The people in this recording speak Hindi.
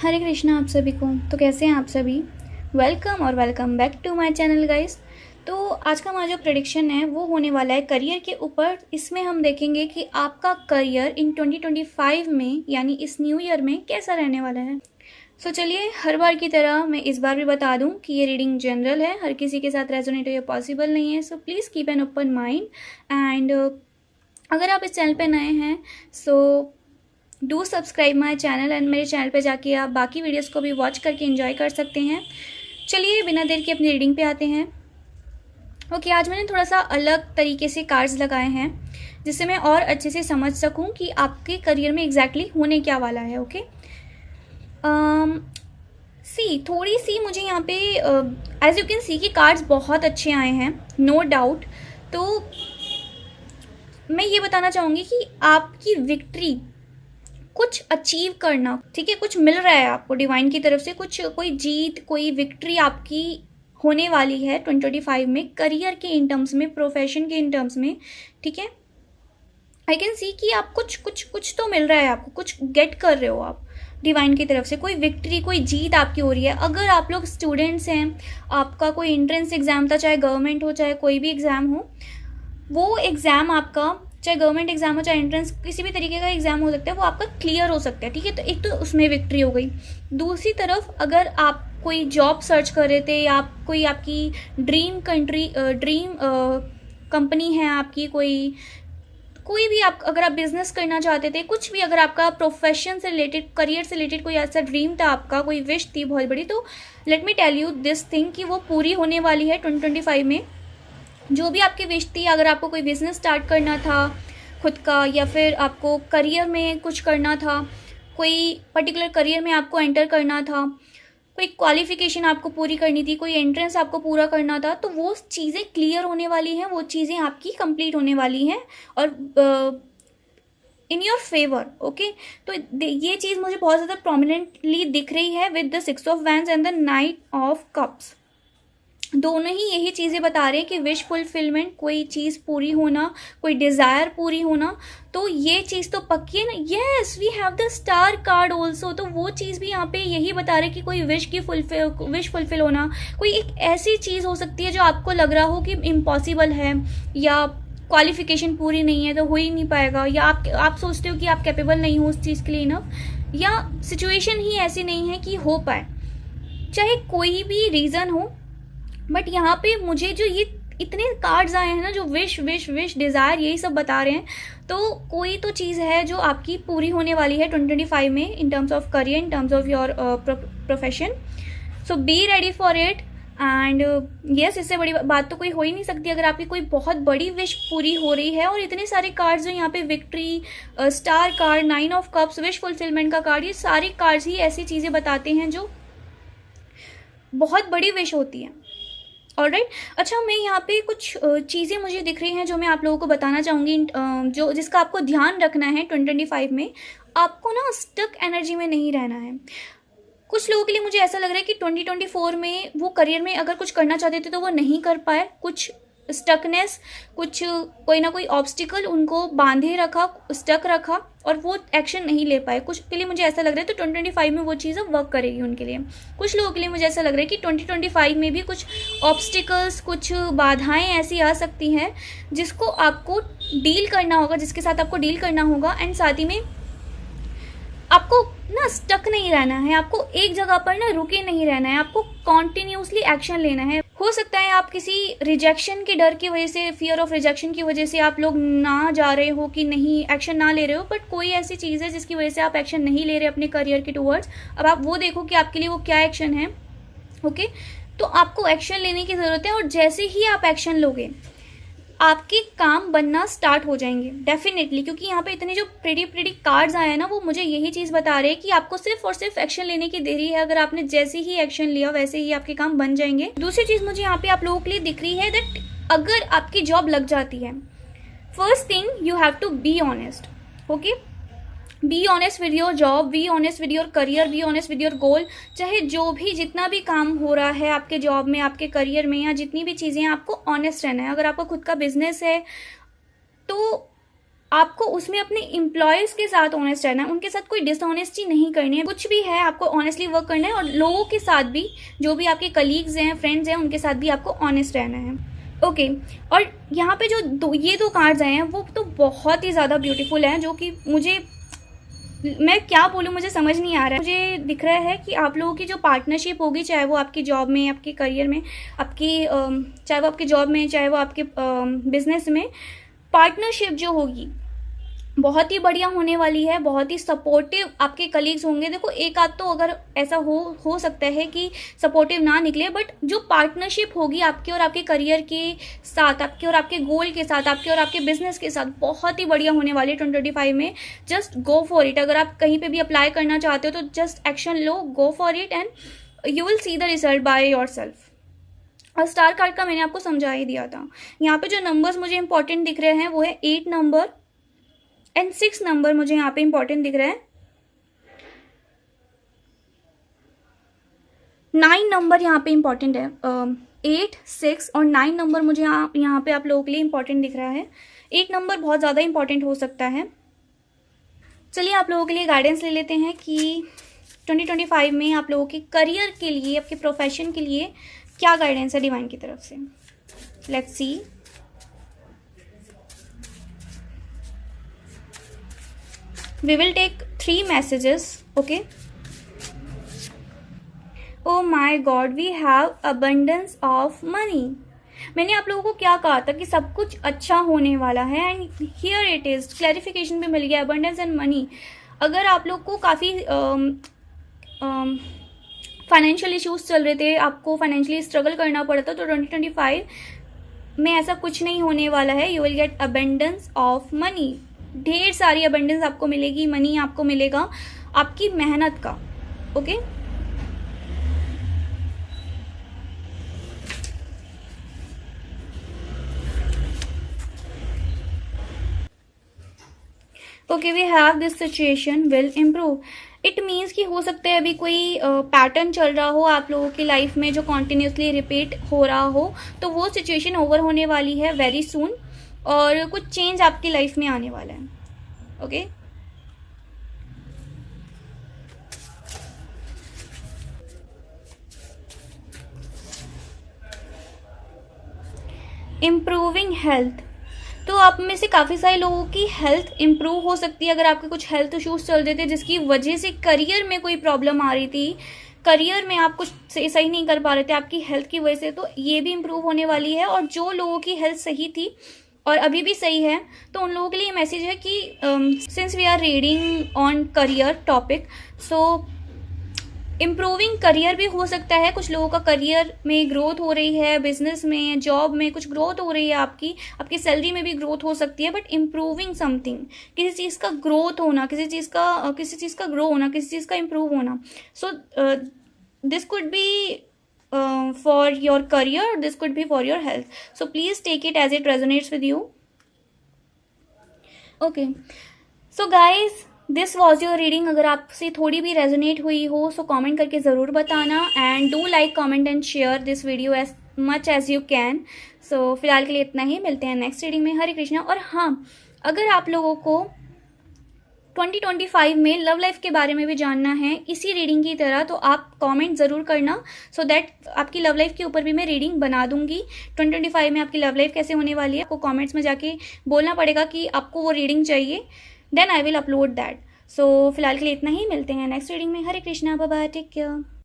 हरे कृष्णा आप सभी को। तो कैसे हैं आप सभी। Welcome back to my channel guys. तो आज का हमारा जो प्रेडिक्शन है वो होने वाला है करियर के ऊपर। इसमें हम देखेंगे कि आपका करियर इन 2025 में यानी इस न्यू ईयर में कैसा रहने वाला है। सो चलिए, हर बार की तरह मैं इस बार भी बता दूं कि ये रीडिंग जनरल है, हर किसी के साथ रेजोनेट हो ये पॉसिबल नहीं है। So please keep an open mind and अगर आप इस चैनल पे नए हैं so do subscribe my channel and मेरे चैनल पे जाके आप बाकी वीडियोस को भी वॉच करके एंजॉय कर सकते हैं। चलिए बिना देर के अपनी रीडिंग पे आते हैं। ओके, आज मैंने थोड़ा सा अलग तरीके से कार्ड्स लगाए हैं जिससे मैं और अच्छे से समझ सकूं कि आपके करियर में एग्जैक्टली होने क्या वाला है। ओके थोड़ी सी मुझे यहाँ पे एज यू कैन सी कि कार्ड्स बहुत अच्छे आए हैं, नो डाउट। तो मैं ये बताना चाहूँगी कि आपकी विक्ट्री कुछ अचीव करना, ठीक है, कुछ मिल रहा है आपको डिवाइन की तरफ से, कुछ कोई जीत कोई विक्ट्री आपकी होने वाली है 2025 में करियर के इन टर्म्स में, प्रोफेशन के इन टर्म्स में। ठीक है, आई कैन सी कि आप कुछ तो मिल रहा है आपको, कुछ गेट कर रहे हो आप डिवाइन की तरफ से, कोई विक्ट्री कोई जीत आपकी हो रही है। अगर आप लोग स्टूडेंट्स हैं, आपका कोई एंट्रेंस एग्जाम था, चाहे गवर्नमेंट हो चाहे कोई भी एग्जाम हो, वो एग्जाम आपका, चाहे गवर्नमेंट एग्जाम हो चाहे एंट्रेंस किसी भी तरीके का एग्जाम हो सकता है, वो आपका क्लियर हो सकता है। ठीक है, तो एक तो उसमें विक्ट्री हो गई। दूसरी तरफ अगर आप कोई जॉब सर्च कर रहे थे या आप कोई आपकी ड्रीम कंपनी है आपकी, कोई भी आप अगर आप बिजनेस करना चाहते थे, कुछ भी अगर आपका प्रोफेशन से रिलेटेड करियर से रिलेटेड कोई ऐसा ड्रीम था आपका, कोई विश थी बहुत बड़ी, तो let me tell you this thing कि वो पूरी होने वाली है 2025 में। जो भी आपकी विश थी, अगर आपको कोई बिजनेस स्टार्ट करना था खुद का, या फिर आपको करियर में कुछ करना था, कोई पर्टिकुलर करियर में आपको एंटर करना था, कोई क्वालिफिकेशन आपको पूरी करनी थी, कोई एंट्रेंस आपको पूरा करना था, तो वो चीज़ें क्लियर होने वाली हैं, वो चीज़ें आपकी कंप्लीट होने वाली हैं और इन योर फेवर। ओके, तो ये चीज़ मुझे बहुत ज़्यादा प्रोमिनेंटली दिख रही है with the 6 of wands and the 9 of cups. दोनों ही यही चीज़ें बता रहे हैं कि विश फुलफिलमेंट, कोई चीज़ पूरी होना, कोई डिज़ायर पूरी होना। तो ये चीज़ तो पक्की है ना। Yes, we have the star card also. तो वो चीज़ भी यहाँ पे यही बता रहे हैं कि कोई विश फुलफिल होना, कोई एक ऐसी चीज़ हो सकती है जो आपको लग रहा हो कि इम्पॉसिबल है, या क्वालिफिकेशन पूरी नहीं है तो हो ही नहीं पाएगा, या आप सोचते हो कि आप कैपेबल नहीं हो उस चीज़ के लिए इनफ, या सिचुएशन ही ऐसी नहीं है कि हो पाए, चाहे कोई भी रीज़न हो। बट यहाँ पे मुझे जो ये इतने कार्ड्स आए हैं ना, जो विश विश विश डिज़ायर यही सब बता रहे हैं, तो कोई तो चीज़ है जो आपकी पूरी होने वाली है 2025 में in terms of career, in terms of your profession. So be ready for it and yes, इससे बड़ी बात तो कोई हो ही नहीं सकती अगर आपकी कोई बहुत बड़ी विश पूरी हो रही है। और इतने सारे कार्ड्स जो यहाँ पे victory, star card, 9 of cups, wish fulfilment का कार्ड, ये सारे कार्ड्स ही ऐसी चीज़ें बताते हैं जो बहुत बड़ी विश होती है। ऑलराइट, अच्छा, मैं यहाँ पे कुछ चीज़ें मुझे दिख रही हैं जो मैं आप लोगों को बताना चाहूँगी, जो जिसका आपको ध्यान रखना है 2025 में। आपको ना स्टक एनर्जी में नहीं रहना है। कुछ लोगों के लिए मुझे ऐसा लग रहा है कि 2024 में वो करियर में अगर कुछ करना चाहते थे तो वो नहीं कर पाए, कुछ स्टकनेस, कुछ कोई ना कोई ऑब्स्टिकल उनको बांधे रखा, स्टक रखा और वो एक्शन नहीं ले पाए। कुछ के लिए मुझे ऐसा लग रहा है तो 2025 में वो चीज़ वर्क करेगी उनके लिए। कुछ लोगों के लिए मुझे ऐसा लग रहा है कि 2025 में भी कुछ ऑब्स्टिकल्स, कुछ बाधाएं ऐसी आ सकती हैं जिसको आपको डील करना होगा, जिसके साथ आपको डील करना होगा। एंड साथ ही में आपको ना स्टक नहीं रहना है, आपको एक जगह पर ना रुके नहीं रहना है, आपको कॉन्टिन्यूसली एक्शन लेना है। हो सकता है आप किसी रिजेक्शन के डर की वजह से, फियर ऑफ रिजेक्शन की वजह से आप लोग ना जा रहे हो, कि नहीं एक्शन ना ले रहे हो, बट कोई ऐसी चीज़ है जिसकी वजह से आप एक्शन नहीं ले रहे अपने करियर के टूवर्ड्स। अब आप वो देखो कि आपके लिए वो क्या एक्शन है। ओके, तो आपको एक्शन लेने की ज़रूरत है और जैसे ही आप एक्शन लोगे आपके काम बनना स्टार्ट हो जाएंगे डेफिनेटली, क्योंकि यहाँ पे इतने जो प्रीटी कार्ड्स आए हैं ना, वो मुझे यही चीज़ बता रहे हैं कि आपको सिर्फ और सिर्फ एक्शन लेने की देरी है। अगर आपने जैसे ही एक्शन लिया वैसे ही आपके काम बन जाएंगे। दूसरी चीज़ मुझे यहाँ पे आप लोगों के लिए दिख रही है दैट अगर आपकी जॉब लग जाती है, first thing you have to be honest. Okay, be honest with your job, be honest with your career, be honest with your goal. चाहे जो भी जितना भी काम हो रहा है आपके जॉब में, आपके करियर में, या जितनी भी चीज़ें हैं, आपको ऑनेस्ट रहना है। अगर आपका खुद का बिजनेस है तो आपको उसमें अपने एम्प्लॉयज़ के साथ ऑनेस्ट रहना है, उनके साथ कोई डिसऑनेस्टी नहीं करनी है। कुछ भी है आपको ऑनेस्टली वर्क करना है, और लोगों के साथ भी, जो भी आपके कलीग्स हैं, फ्रेंड्स हैं, उनके साथ भी आपको ऑनेस्ट रहना है। ओके और यहाँ पे जो ये दो कार्ड्स आए हैं वो तो बहुत ही ज़्यादा ब्यूटीफुल हैं, जो कि मैं क्या बोलूँ, मुझे समझ नहीं आ रहा है। मुझे दिख रहा है कि आप लोगों की जो पार्टनरशिप होगी, चाहे वो आपकी जॉब में, आपके करियर में, चाहे वो आपकी जॉब में, चाहे वो आपके बिजनेस में, पार्टनरशिप जो होगी बहुत ही बढ़िया होने वाली है। बहुत ही सपोर्टिव आपके कलीग्स होंगे। देखो एक आध तो अगर ऐसा हो सकता है कि सपोर्टिव ना निकले, बट जो पार्टनरशिप होगी आपके और आपके करियर के साथ, आपके और आपके गोल के साथ, आपके और आपके बिजनेस के साथ, बहुत ही बढ़िया होने वाली है 2025 में। Just go for it. अगर आप कहीं पे भी अप्लाई करना चाहते हो तो just action low, go for it and you will see the result by your self. और स्टार कार्ड का मैंने आपको समझा ही दिया था। यहाँ पे जो नंबर्स मुझे इंपॉर्टेंट दिख रहे हैं वो है 8 नंबर एंड 6 नंबर मुझे यहाँ पे इंपॉर्टेंट दिख रहा है। 9 नंबर यहाँ पे इंपॉर्टेंट है। 8, 6 और 9 नंबर मुझे यहाँ पे आप लोगों के लिए इंपॉर्टेंट दिख रहा है। 8 नंबर बहुत ज़्यादा इंपॉर्टेंट हो सकता है। चलिए आप लोगों के लिए गाइडेंस ले लेते हैं कि 2025 में आप लोगों के करियर के लिए, आपके प्रोफेशन के लिए क्या गाइडेंस है डिवाइन की तरफ से। Let's see. We will take 3 messages, okay? Oh my God, we have abundance of money. मैंने आप लोगों को क्या कहा था कि सब कुछ अच्छा होने वाला है, and here it is, clarification भी मिल गया। abundance and money. अगर आप लोग को काफ़ी फाइनेंशियल इश्यूज चल रहे थे, आपको फाइनेंशियली स्ट्रगल करना पड़ा था, तो 2025 में ऐसा कुछ नहीं होने वाला है। You will get abundance of money. ढेर सारी अबंडेंस आपको मिलेगी, मनी आपको मिलेगा आपकी मेहनत का। Okay okay we have this situation will improve. It means कि हो सकता है अभी कोई पैटर्न चल रहा हो आप लोगों की लाइफ में जो कॉन्टिन्यूसली रिपीट हो रहा हो, तो वो सिचुएशन ओवर होने वाली है वेरी सून, और कुछ चेंज आपकी लाइफ में आने वाला है। Okay improving health. तो आप में से काफ़ी सारे लोगों की हेल्थ इम्प्रूव हो सकती है। अगर आपके कुछ हेल्थ इश्यूज चल रहे थे जिसकी वजह से करियर में कोई प्रॉब्लम आ रही थी, करियर में आप कुछ सही नहीं कर पा रहे थे आपकी हेल्थ की वजह से, तो ये भी इम्प्रूव होने वाली है। और जो लोगों की हेल्थ सही थी और अभी भी सही है, तो उन लोगों के लिए मैसेज है कि since we are reading on career topic, so improving career भी हो सकता है। कुछ लोगों का करियर में ग्रोथ हो रही है, बिजनेस में, जॉब में कुछ ग्रोथ हो रही है, आपकी सैलरी में भी ग्रोथ हो सकती है, बट इम्प्रूविंग समथिंग, किसी चीज़ का ग्रोथ होना, किसी चीज़ का ग्रो होना, किसी चीज़ का इम्प्रूव होना। So this could be for your career, this could be for your health, so please take it as it resonates with you. Okay, so guys, this was your reading. अगर आपसे थोड़ी भी रेजोनेट हुई हो सो कमेंट करके ज़रूर बताना, and do like, comment and share this video as much as you can. So फिलहाल के लिए इतना ही, मिलते हैं नेक्स्ट रीडिंग में। हरे कृष्णा। और हाँ, अगर आप लोगों को 2025 में लव लाइफ के बारे में भी जानना है इसी रीडिंग की तरह, तो आप कमेंट ज़रूर करना, सो दैट आपकी लव लाइफ के ऊपर भी मैं रीडिंग बना दूंगी। 2025 में आपकी लव लाइफ कैसे होने वाली है, आपको कमेंट्स में जाके बोलना पड़ेगा कि आपको वो रीडिंग चाहिए, then I will upload that. So फिलहाल के लिए इतना ही, मिलते हैं नेक्स्ट रीडिंग में। Hare Krishna, bye bye, take care.